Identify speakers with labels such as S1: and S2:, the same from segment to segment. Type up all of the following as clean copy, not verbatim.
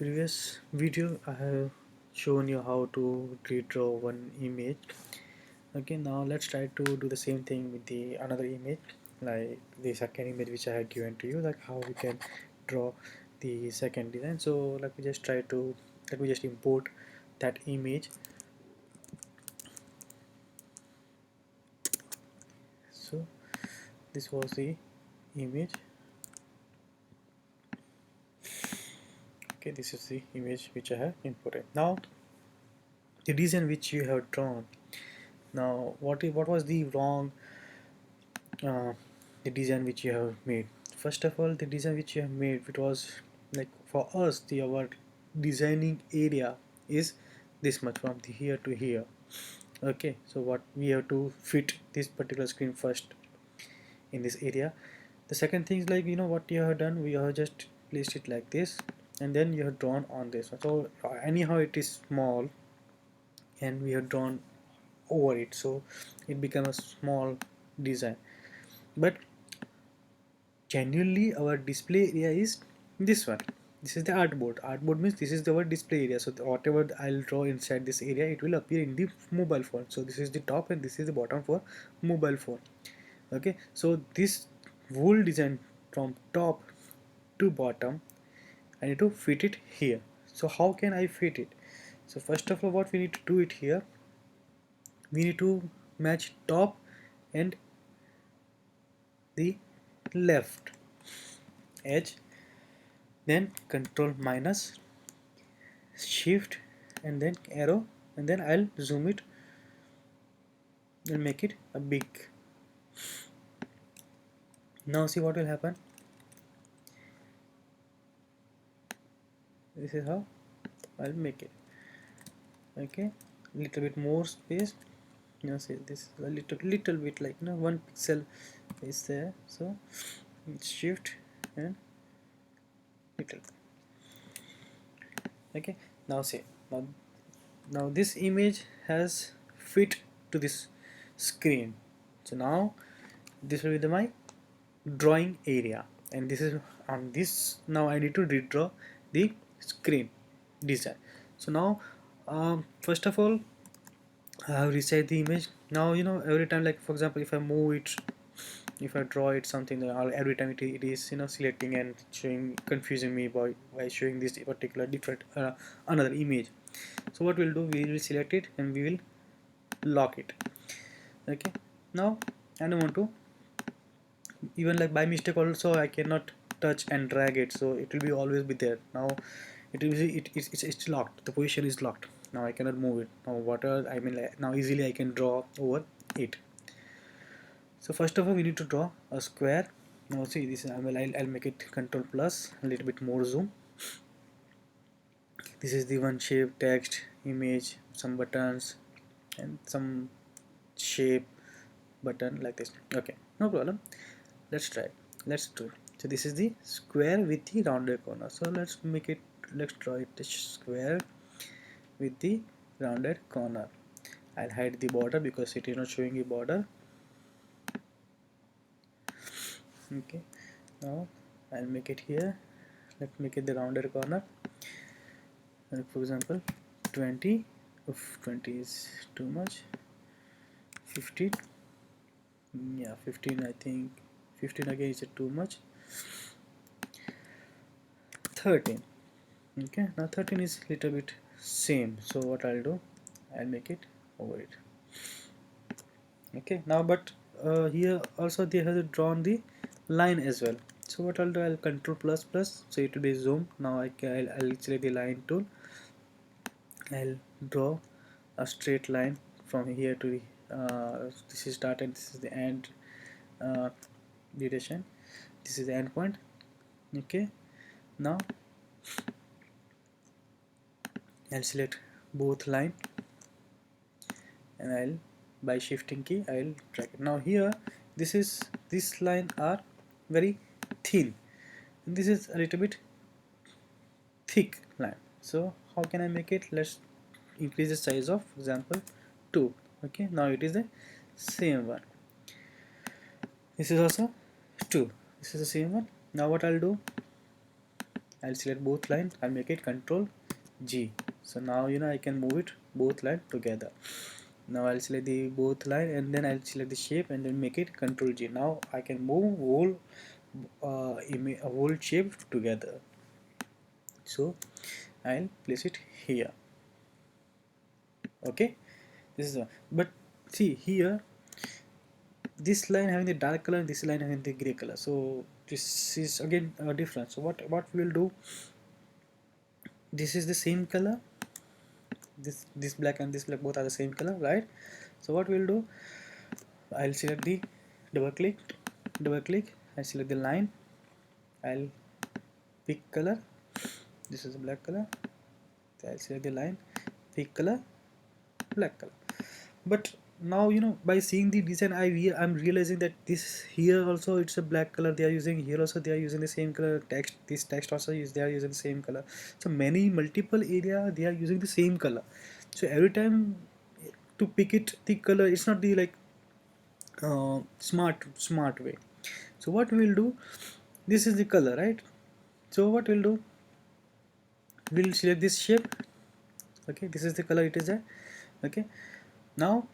S1: Previous video I have shown you how to redraw one image. Okay, now let's try to do the same thing with the another image, like the second image which I have given to you, like how we can draw the second design. So let me just import that image. So this was the image. Okay, this is the image which I have imported. Now the design which you have drawn. Now what was the wrong uh, the design which you have made? First of all, the design which you have made, it was like for us, the our designing area is this much from the here to here. Okay, so what we have to fit this particular screen first in this area. The second thing is, like, what you have done, we have just placed it like this, and then you have drawn on this one. So anyhow it is small, and we have drawn over it, so it become a small design. But genuinely our display area is this one. This is the artboard means this is our display area. So whatever I'll draw inside this area, it will appear in the mobile phone. So this is the top and this is the bottom for mobile phone. Okay, so this whole design from top to bottom, I need to fit it here. So how can I fit it? So first of all, what we need to do it here, we need to match top and the left edge, then control minus shift and then arrow, and then I'll zoom it and make it a big. Now see what will happen. This is how I'll make it. Okay, little bit more space. Now see, this is a little bit, like, 1 pixel is there, so shift and little. Okay, now see, now this image has fit to this screen. So now this will be my drawing area, and this is on this. Now I need to redraw the screen design. So now, first of all, I have reset the image. Now, every time, like for example, if I move it, if I draw it something, every time it is, selecting and showing, confusing me by showing this particular different another image. So what we'll do, we will select it and we will lock it. Okay, now I don't want to, even like by mistake also, I cannot touch and drag it, so it will be always be there. Now it will be, it's locked, the position is locked. Now I cannot move it. Now whatever, I mean, like, now easily I can draw over it. So first of all, we need to draw a square. Now see this, I'll make it control plus, a little bit more zoom. This is the one shape, text, image, some buttons and some shape button like this. Okay, no problem, let's try, let's do. So this is the square with the rounded corner. So let's draw it a square with the rounded corner. I'll hide the border because it is not showing a border. Okay, now I'll make it here. Let's make it the rounded corner, and for example 20. Oof, 20 is too much. 15, yeah, 15, I think 15 again is too much. 13. Okay, now 13 is little bit same, so what I'll do, I'll make it over it. Okay, now but here also they have drawn the line as well. So what I'll do, I'll control plus plus, so it will be zoom. Now I'll select the line tool. I'll draw a straight line from here to the this is start and this is the end duration. This is the end point. Okay, now I'll select both line and I'll, by shifting key, I'll drag it. Now here this line are very thin and this is a little bit thick line. So how can I make it? Let's increase the size of, for example, 2. Okay, now it is the same one. This is also 2. This is the same one. Now what I'll do, I'll select both line, I'll make it Control G. So now I can move it both line together. Now I'll select the both line and then I'll select the shape and then make it Control G. Now I can move whole shape together. So I'll place it here. Okay, this is but see here, this line having the dark color, this line having the gray color, so this is again different. So what we'll do, this is the same color, this black and this black both are the same color, right? So what we'll do, I'll select the double click, I select the line, I'll pick color, this is the black color, I'll select the line, pick color, black color. But now by seeing the design, I'm realizing that this here also it's a black color they are using, here also they are using the same color, text, this text also is they are using the same color. So multiple area they are using the same color. So every time to pick it the color, it's not the like smart way. So what we'll do, this is the color, right? So what we'll do, we'll select this shape. Okay, this is the color it is there. Okay, now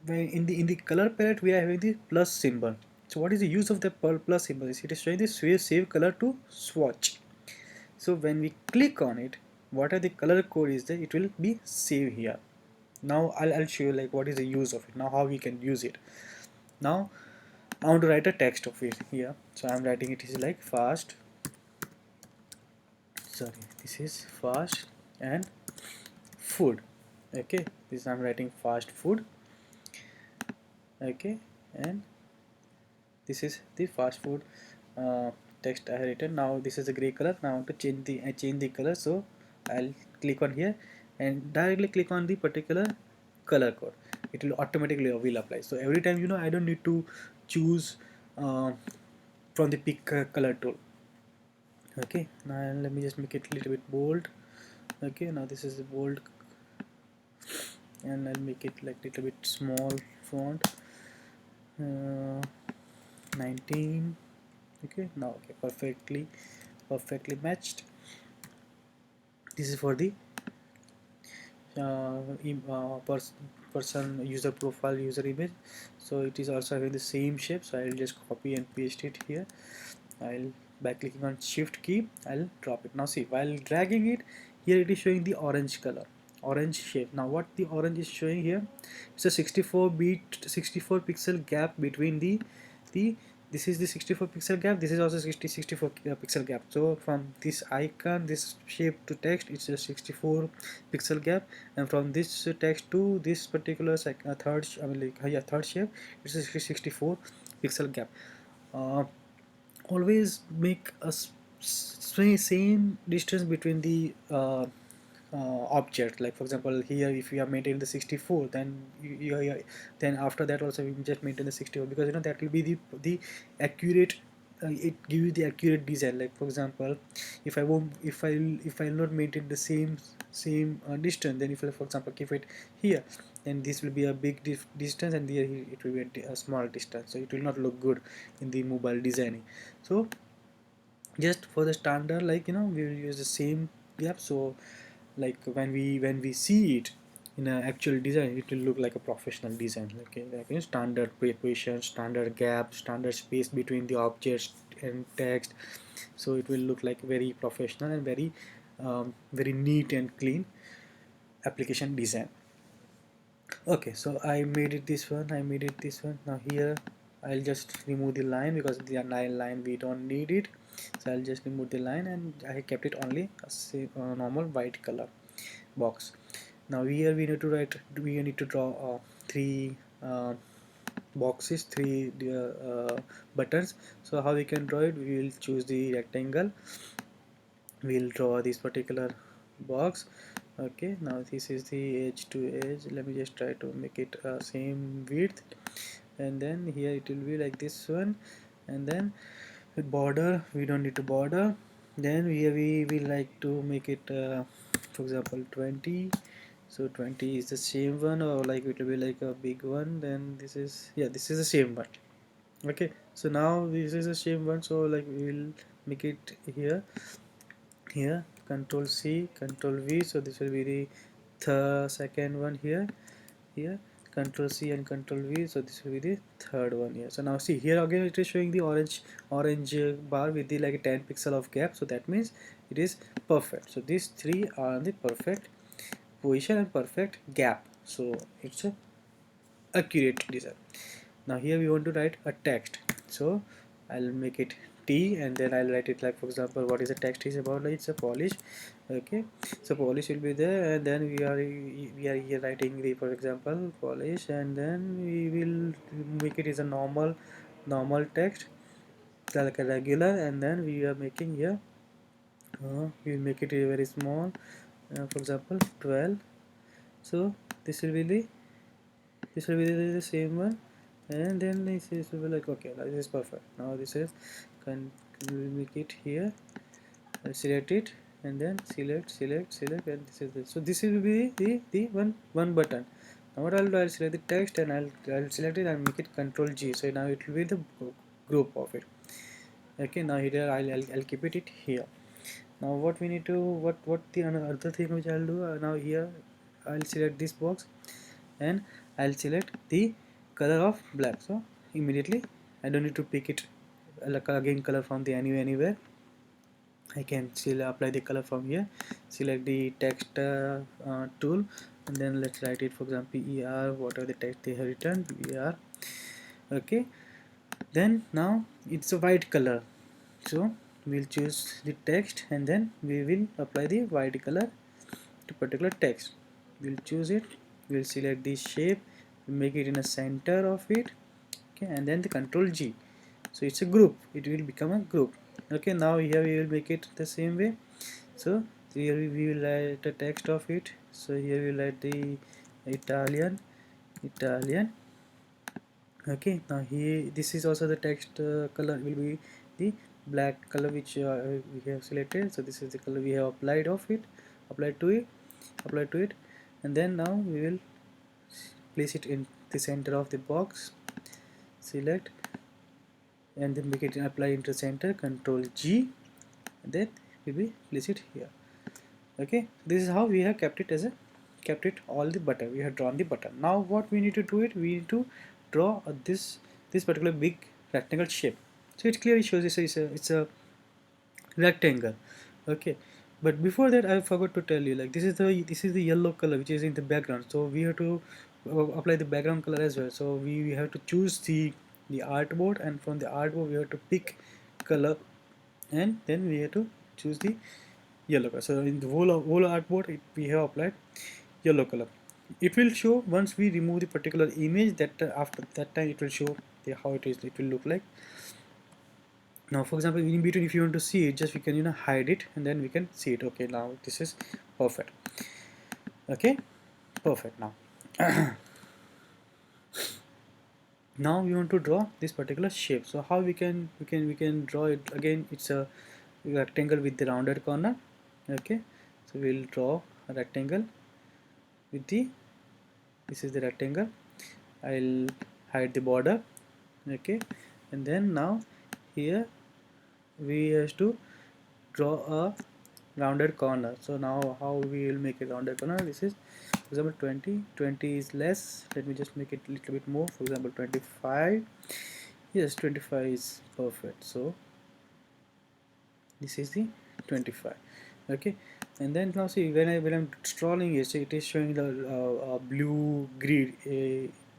S1: in the color palette we are having the plus symbol. So what is the use of the plus symbol? It is showing the save color to swatch. So when we click on it, what are the color code is there, it will be save here. Now I'll show you like what is the use of it, now how we can use it. Now I want to write a text of it here, so I'm writing it is like fast, sorry, this is fast and food. Okay, this I'm writing fast food. Okay, and this is the fast food text I have written. Now this is a gray color. Now I want to change the color, so I'll click on here and directly click on the particular color code. It will automatically will apply. So every time I don't need to choose uh, from the pick color tool. Okay, now let me just make it a little bit bold. Okay, now this is the bold, and I'll make it like little bit small font. 19. Okay, now okay, perfectly matched. This is for the person user profile user image, so it is also having the same shape. So I'll just copy and paste it here. I'll by clicking on shift key, I'll drop it. Now see, while dragging it, here it is showing the orange color, orange shape. Now what the orange is showing here, it's a 64 pixel gap between the this is the 64 pixel gap, this is also 64 pixel gap. So from this icon, this shape to text, it's a 64 pixel gap, and from this text to this particular third third shape, it's a 64 pixel gap. Always make a same distance between the object. Like for example, here if you have maintained the 64, then then after that also we just maintain the 64, because that will be the accurate, it give you the accurate design. Like for example, if I won't if I'll not maintain the same distance, then if I for example keep it here, then this will be a big distance, and there it will be a small distance, so it will not look good in the mobile designing. So just for the standard, like we will use the same gap. So like when we see it in an actual design, it will look like a professional design. Okay, like standard position, standard gap, standard space between the objects and text. So it will look like very professional and very neat and clean application design. Okay, so I made it this one, I made it this one. Now here I'll just remove the line, because the line we don't need it. So I'll just remove the line, and I kept it only a normal white color box. Now here we need to draw three boxes, three buttons. So how we can draw it, we will choose the rectangle, we'll draw this particular box. Okay, now this is the edge to edge. Let me just try to make it same width, and then here it will be like this one. And then with border, we don't need to border. Then here we will like to make it for example 20. So 20 is the same one, or like it will be like a big one. Then this is, yeah, this is the same one. Okay, so now this is the same one, so like we will make it here. here, Control C, Control V, so this will be the second one here, Control C and Control V, so this will be the third one here. So now see here again it is showing the orange bar with the like 10 pixel of gap, so that means it is perfect. So these three are the perfect position and perfect gap, so it's a accurate design. Now here we want to write a text, so I'll make it T and then I'll write it like, for example, what is the text is about, like it's a polish. Okay, so polish will be there, and then we are here writing the, for example, polish, and then we will make it as a normal text like a regular, and then we are making here we will make it very small, for example 12. So this will be the same one, and then this is will be like, okay, now this is perfect. Now this is we will make it here, select it, and then select, and this is this. So this will be the one button. Now what I'll do, I'll select the text and I'll select it and make it Control G, so now it will be the group of it. Okay, now here I'll keep it here. Now what we need to, what the another thing which I'll do, now here I'll select this box and I'll select the color of black. So immediately I don't need to pick it like again color from the anywhere. I can still apply the color from here. Select the text tool, and then let's write it, for example, ER, whatever the text they have written, ER. Okay, then now it's a white color, so we'll choose the text and then we will apply the white color to particular text. We'll choose it, we'll select the shape, make it in the center of it. Okay, and then the Control G, so it's a group, it will become a group. Okay, now here we will make it the same way. So here we will write the text of it, so here we will write the Italian. Okay, now here this is also the text color will be the black color which we have selected. So this is the color we have applied to it, and then now we will place it in the center of the box, select, and then make it apply into center, Control G, and then we will place it here. Okay, this is how we have kept it all the button, we have drawn the button. Now what we need to do, it we need to draw this particular big rectangle shape. So it clearly shows it's a rectangle. Okay, but before that I forgot to tell you, like this is the yellow color which is in the background, so we have to apply the background color as well. So we have to choose the artboard, and from the artboard we have to pick color, and then we have to choose the yellow color. So in the whole artboard we have applied yellow color. It will show once we remove the particular image, that after that time it will show how it will look like. Now for example, in between if you want to see it, just we can hide it and then we can see it. Okay, now this is perfect. Okay, perfect. Now now we want to draw this particular shape. So how we can draw it again? It's a rectangle with the rounded corner. Okay, so we'll draw a rectangle with this is the rectangle. I'll hide the border. Okay, and then now here we have to draw a rounded corner. So now how we will make a rounded corner? This is, for example, 20 is less, let me just make it a little bit more, for example 25. Yes, 25 is perfect, so this is the 25. Okay, and then now see when I'm scrolling it, so it is showing the blue grid,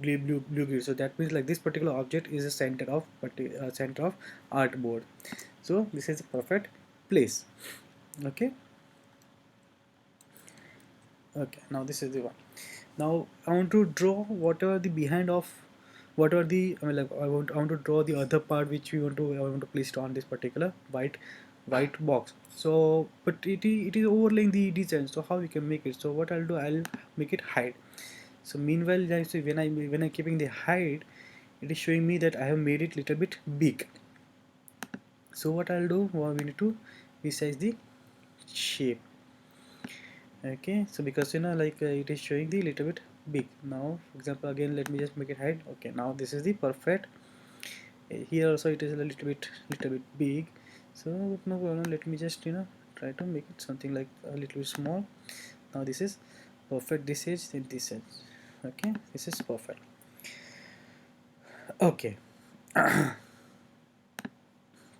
S1: blue grid. So that means like this particular object is a center of artboard. So this is the perfect place. Okay, now this is the one. Now I want to draw whatever the behind of whatever the I mean like I want to draw the other part which I want to place it on this particular white box. So but it is overlaying the design, so how we can make it? So what I'll do, I'll make it hide. So meanwhile I see when I keeping the hide, it is showing me that I have made it little bit big. So what I'll do, well, we need to resize the shape. Okay, so because like it is showing the little bit big. Now for example again let me just make it hide. Okay, now this is the perfect. Here also it is a little bit big, so no problem, let me just try to make it something like a little bit small. Now this is perfect, this edge, then this edge. Okay, this is perfect. Okay.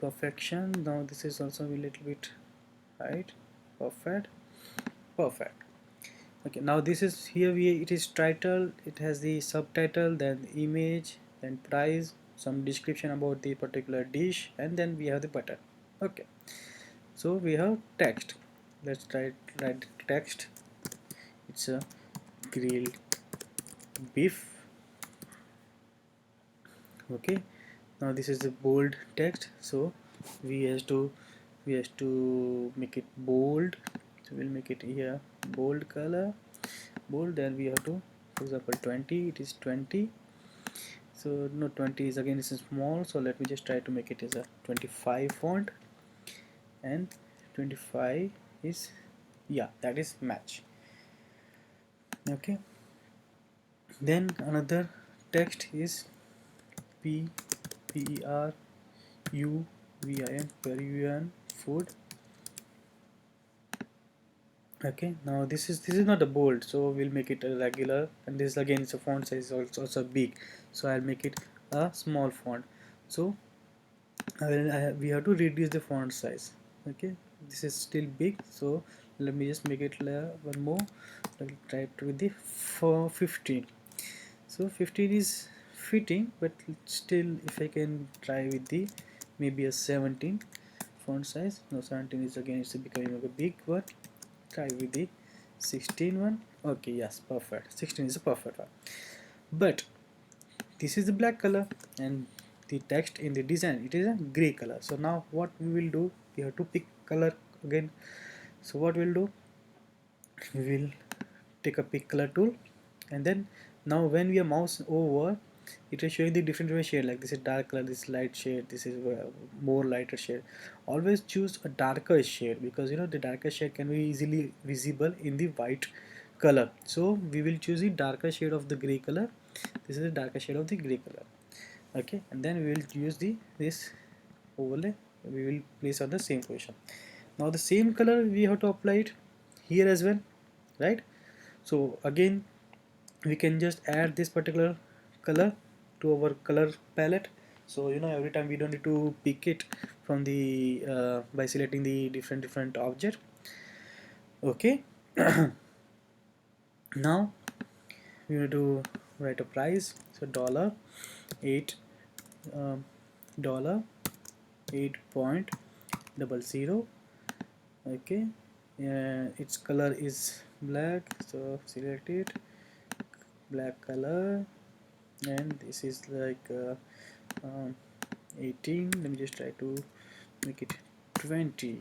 S1: Perfection. Now this is also a little bit right. Perfect. Perfect. Okay, now this is here it is title, it has the subtitle, then image, then price, some description about the particular dish, and then we have the button. Okay, so we have text. Let's write text. It's a grilled beef. Okay, now this is the bold text, so we have to make it bold. So we'll make it here bold color, bold. Then we have to, for example, 20, it is 20. So no, 20 is again, this is small, so let me just try to make it as a 25 font, and 25 is, yeah, that is match. Okay, then another text is P E R U V I N, Peruvian food. Okay, now this is not a bold, so we'll make it a regular, and this again is a font size also big, so I'll make it a small font. So we have to reduce the font size. Okay, this is still big, so let me just make it one more. I'll try it with the 15. So 15 is fitting, but still if I can try with the maybe a 17 font size. No, 17 is again, it's becoming a big one. Try with the 16 one. Okay, yes, perfect. 16 is a perfect one. But this is the black color, and the text in the design, it is a gray color. So now what we will do, we have to pick color again. So what we'll do, we will take a pick color tool, and then now when we are mouse over, it is showing the different shade, like this is dark color, this is light shade, this is more lighter shade. Always choose a darker shade, because you know the darker shade can be easily visible in the white color. So we will choose the darker shade of the gray color. This is the darker shade of the gray color. Okay, and then we will use this overlay, we will place on the same position. Now the same color we have to apply it here as well, right? So again, we can just add this particular color to our color palette. So you know, every time we don't need to pick it from the by selecting the different object. Okay. Now we need to write a price. So $8 dollar 8.00. Okay, its color is black, so select it, black color, and this is like 18. Let me just try to make it 20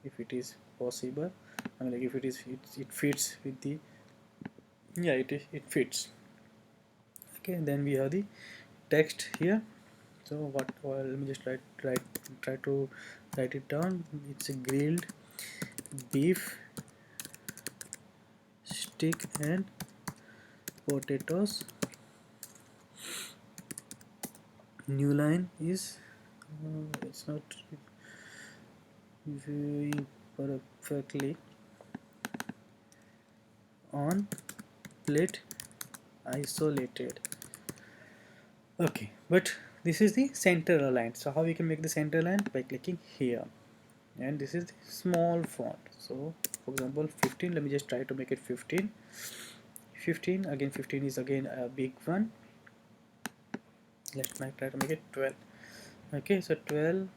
S1: if it is possible. I mean, like if it fits with the, yeah, it fits. Okay, then we have the text here. So what, well, let me just try to write it down. It's a grilled beef stick and potatoes. New line is it's not viewing perfectly on plate isolated. Okay, but this is the center align. So how we can make the center align? By clicking here, and this is the small font. So for example 15, let me just try to make it 15. 15 again, 15 is again a big one. Let's try to make it 12. Okay, so 12,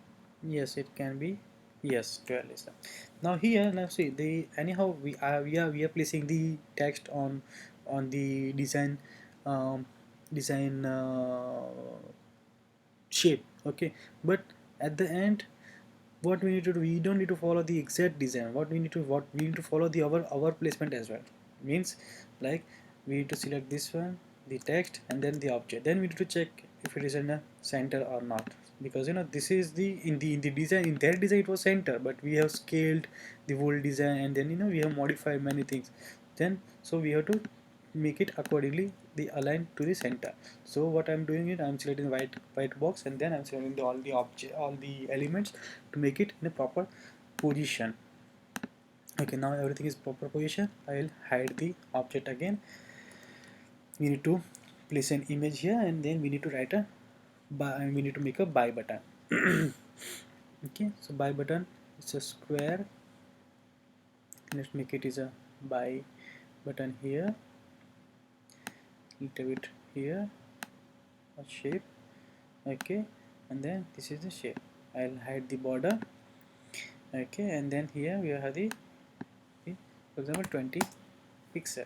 S1: yes, it can be, yes, 12 is that. Now here, now see the, anyhow we are placing the text on the design, um, design shape. Okay, but at the end, what we need to do, we don't need to follow the exact design. What we need to follow the our placement as well. Means, like, we need to select this one, the text, and then the object. Then we need to check if it is in a center or not, because you know this is the in the design, in their design it was center, but we have scaled the whole design, and then you know we have modified many things. Then so we have to make it accordingly the align to the center. So what I'm doing is I'm selecting white box, and then I'm selecting all the object, all the elements, to make it in a proper position. Okay, now everything is proper position. I will hide the object again. We need to place an image here, and then we need to write a buy, and we need to make a buy button. Okay, so buy button is a square. Let's make it is a buy button here, little bit here, a shape. Okay, and then this is the shape. I'll hide the border. Okay, and then here we have the for example 20 pixel.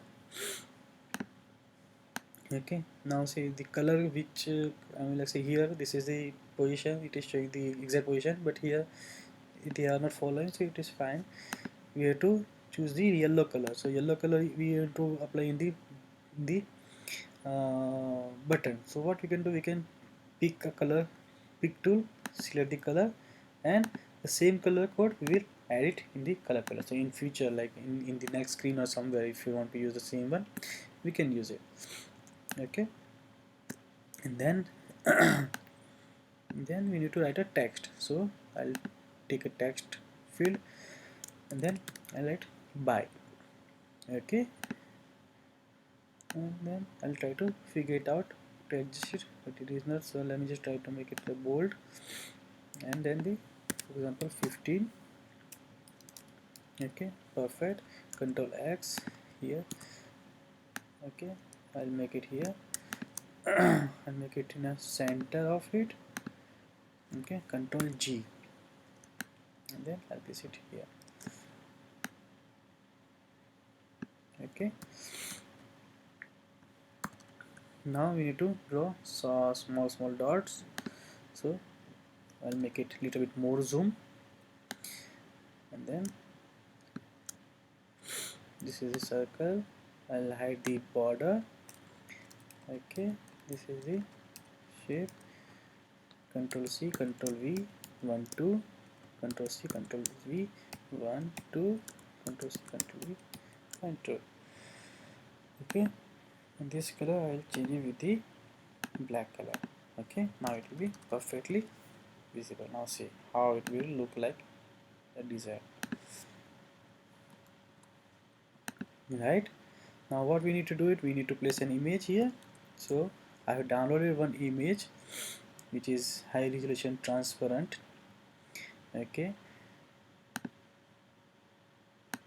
S1: Okay, now see the color which I mean, let's say here this is the position, it is showing the exact position, but here they are not following, so it is fine. We have to choose the yellow color, so yellow color we have to apply in the button. So what we can do, we can pick a color, pick tool, select the color, and the same color code we will add it in the color palette. So in future, like in the next screen or somewhere, if you want to use the same one, we can use it. Okay, and then then we need to write a text. So I'll take a text field, and then I'll write buy. Okay, and then I'll try to figure it out to adjust it, but it is not, so let me just try to make it a bold, and then the, for example, 15. Okay, perfect. Control X here. Okay, I'll make it here. I'll make it in a center of it. Okay, Control G, and then I'll place it here. Okay, now we need to draw small dots. So I'll make it a little bit more zoom, and then this is a circle. I'll hide the border. Okay, this is the shape. Control C, Control V, 1 2, Control C, Control V, 1 2, Control C, Control V, 1 2. Okay, and this color I will change it with the black color. Okay, now it will be perfectly visible. Now see how it will look like the design. Right, now what we need to do it, we need to place an image here. So I have downloaded one image which is high resolution transparent. Okay,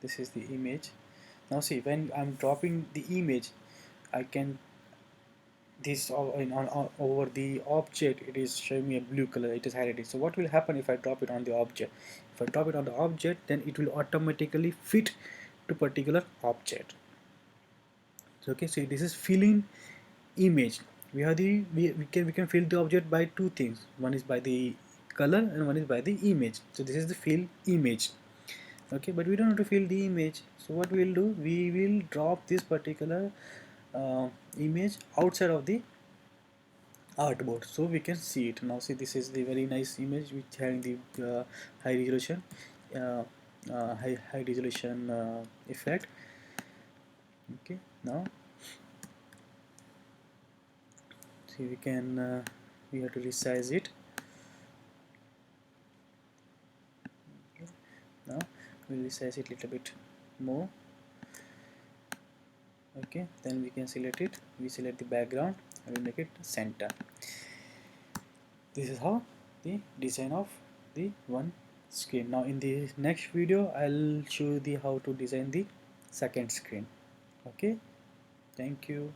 S1: this is the image. Now see, when I'm dropping the image, I can this over the object, it is showing me a blue color, it is highlighted. So what will happen if I drop it on the object? If I drop it on the object, then it will automatically fit to particular object. So okay, so this is filling image. We have the we can fill the object by two things. One is by the color and one is by the image. So this is the fill image. Okay, but we don't have to fill the image. So what we will do, we will drop this particular image outside of the artboard so we can see it. Now see, this is the very nice image which having the high resolution uh, high resolution effect. Okay, now see, we can we have to resize it. Okay, now we'll resize it a little bit more. Okay, then we can select it, we select the background and we make it center. This is how the design of the one screen. Now in the next video I'll show you the how to design the second screen. Okay, thank you.